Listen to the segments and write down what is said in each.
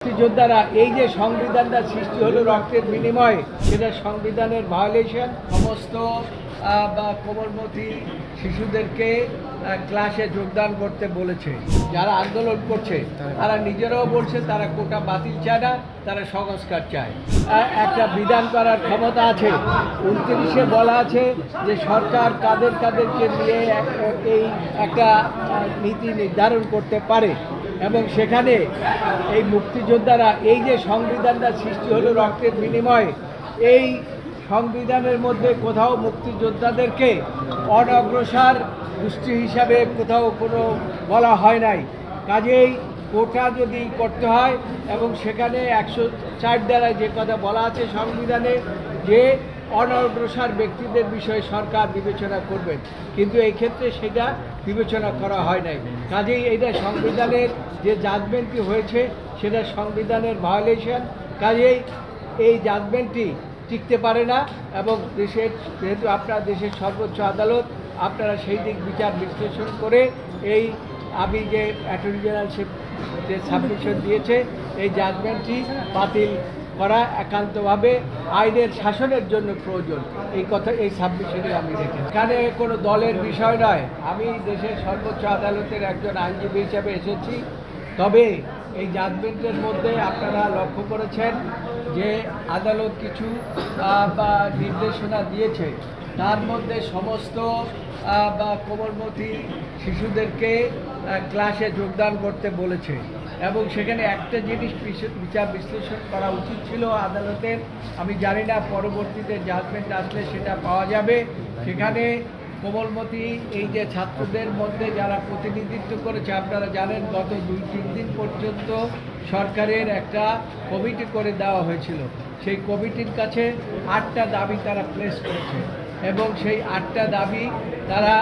মুক্তিযোদ্ধারা এই যে সংবিধানটা সৃষ্টি হলো রক্তের বিনিময়ে, সেটা সংবিধানের ভায়োলেশন। সমস্ত বা কোমলমতি শিশুদেরকে ক্লাসে যোগদান করতে বলেছে। যারা আন্দোলন করছে তারা নিজেরাও বলছে তারা কোটা বাতিল চায় না, তারা সংস্কার চায়। একটা বিধান করার ক্ষমতা আছে। 29-এ বলা আছে যে সরকার কাদেরকে নিয়ে এই একটা নীতি নির্ধারণ করতে পারে, এবং সেখানে এই মুক্তিযোদ্ধারা এই যে সংবিধানটা সৃষ্টি হলো রক্তের বিনিময়ে, এই সংবিধানের মধ্যে কোথাও মুক্তিযোদ্ধাদেরকে অনগ্রসর গোষ্ঠী হিসাবে কোথাও কোনো বলা হয় নাই। কাজেই কোটা যদি করতে হয়, এবং সেখানে 104 দ্বারা যে কথা বলা আছে সংবিধানে যে অনগ্রসর ব্যক্তিদের বিষয়ে সরকার বিবেচনা করবেন, কিন্তু এই ক্ষেত্রে সেটা বিবেচনা করা হয় নাই। কাজেই এটা সংবিধানের যে জাজমেন্টটি হয়েছে সেটা সংবিধানের ভায়োলেশন। কাজেই এই জাজমেন্টটি টিকতে পারে না, এবং দেশের যেহেতু আপনার দেশের সর্বোচ্চ আদালত, আপনারা সেই দিক বিচার বিশ্লেষণ করে এই আমি যে অ্যাটর্নি জেনারেল যে সাবমিশন দিয়েছে এই জাজমেন্টটি বাতিল করা একান্তভাবে আইনের শাসনের জন্য প্রয়োজন। এই সাবমিশনে আমি রেখে, এখানে কোনো দলের বিষয় নয়। আমি দেশের সর্বোচ্চ আদালতের একজন আইনজীবী হিসাবে এসেছি। তবে এই জাজমেন্টের মধ্যে আপনারা লক্ষ্য করেছেন যে আদালত কিছু নির্দেশনা দিয়েছে। তার মধ্যে সমস্ত বা কোমলমতি শিশুদেরকে ক্লাসে যোগদান করতে বলেছে, এবং সেখানে একটা জিনিস বিচার বিশ্লেষণ করা উচিত ছিল আদালতের। আমি জানি না পরবর্তীতে জাজমেন্ট আসলে সেটা পাওয়া যাবে। সেখানে কোমলমতি এই যে ছাত্রদের মধ্যে যারা প্রতিনিধিত্ব করেছে, আপনারা জানেন গত 2-3 দিন পর্যন্ত সরকারের একটা কমিটি করে দেওয়া হয়েছিল। সেই কমিটির কাছে 8টা দাবি তারা প্লেস করেছে, এবং সেই 8টা দাবি তারা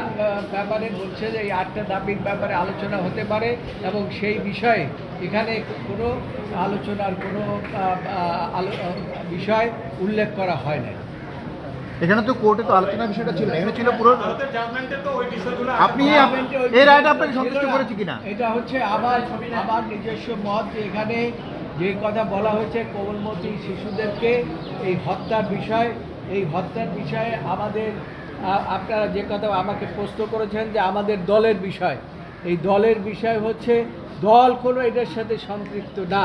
ব্যাপারে বলছে যে এই 8টা দাবির ব্যাপারে আলোচনা হতে পারে, এবং সেই বিষয়ে এখানে কোনো আলোচনার কোনো বিষয় উল্লেখ করা হয় না। এখানে তো কোর্টে তো আলোচনার বিষয়টা ছিল না, এখানে ছিল পুরো আপনি এই রায়টা আপনাকে সন্তুষ্ট করেছে কিনা? এটা হচ্ছে আমার নিজস্ব মত যে এখানে যে কথা বলা হয়েছে কোমলমতি শিশুদেরকে এই হত্যার বিষয়ে আমাদের আপনারা যে কথা আমাকে প্রশ্ন করেছেন যে আমাদের দলের বিষয়, এই দলের বিষয় হচ্ছে দল কোনো এটার সাথে সম্পৃক্ত না।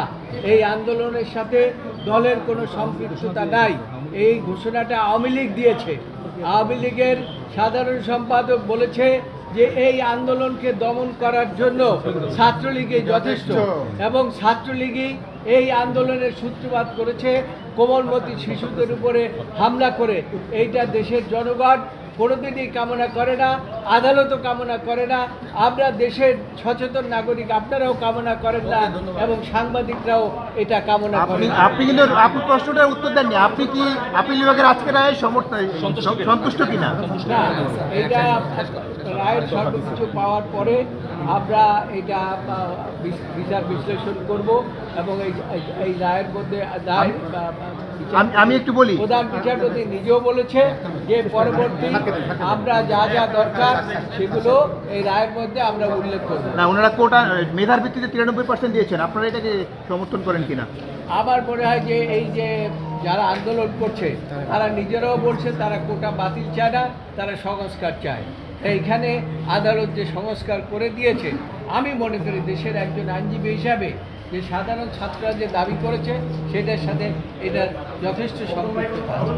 এই আন্দোলনের সাথে দলের কোনো সম্পৃক্ততা নাই। এই ঘোষণাটা আওয়ামী লীগ দিয়েছে। আওয়ামী লীগের সাধারণ সম্পাদক বলেছে যে এই আন্দোলনকে দমন করার জন্য ছাত্রলীগই যথেষ্ট, এবং ছাত্রলীগই এই আন্দোলনের সূত্রপাত করেছে কোমলমতি শিশুদের উপরে হামলা করে। এইটা দেশের জনগণ কোনোদিনই কামনা করে না, আদালতও কামনা করে না, আমরা দেশের সচেতন নাগরিক আপনারাও কামনা করেন না, এবং সাংবাদিকরাও এটা কামনা করেন। আপনি কিন্তু আপনার প্রশ্নটার উত্তর দেননি। আপনি কি আপিল বিভাগের আজকের রায়ে সন্তুষ্ট কিনা? না, এটা রায়ের সর্বকিছু পাওয়ার পরে আমরা এটা বিচার বিশ্লেষণ করব, এবং এই রায়ের মধ্যে আমি একটু বলি, প্রধান বিচারপতি নিজেও বলেছে যে পরবর্তী আমরা যা দরকার সেগুলো এই রায়ের মধ্যে আমরা উল্লেখ করব। না, ওনারা কোটা মেধার ভিত্তিতে 93% দিয়েছেন, আপনারা এটাকে সমর্থন করেন কিনা? আমার মনে হয় যে এই যে যারা আন্দোলন করছে তারা নিজেরাও বলছে তারা কোটা বাতিল চায় না, তারা সংস্কার চায়। এইখানে আদালত যে সংস্কার করে দিয়েছে, আমি মনে করি দেশের একজন আইনজীবী হিসাবে যে সাধারণ ছাত্ররা যে দাবি করেছে সেটার সাথে এটার যথেষ্ট সম্পৃক্ততা আছে।